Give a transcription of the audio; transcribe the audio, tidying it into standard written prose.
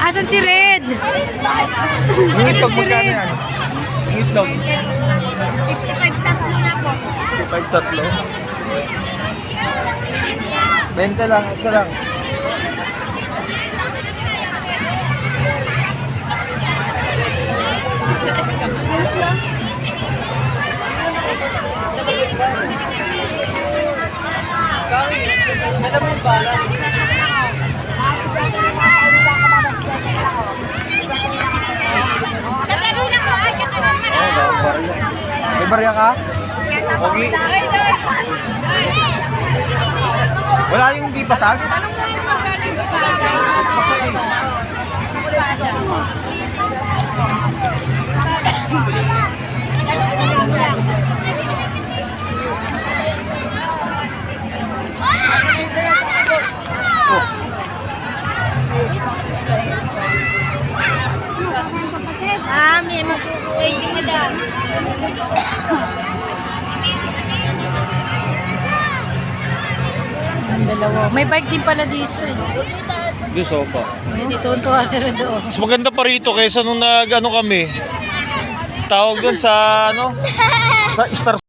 Asan si Red? Yung itlog magkano yan? Yung itlog? 55 tatlo na po. 55 tatlo. 20 lang, isa lang. May barya ka? Pogi? Wala yung hindi pasag? May mag-waiting na daw. Ang dalawa. May bike din pala dito. Yung sofa. Dito tuwa sila doon. Mas maganda pa rito kaysa nung nag-ano kami. Tawag doon sa ano? Sa Star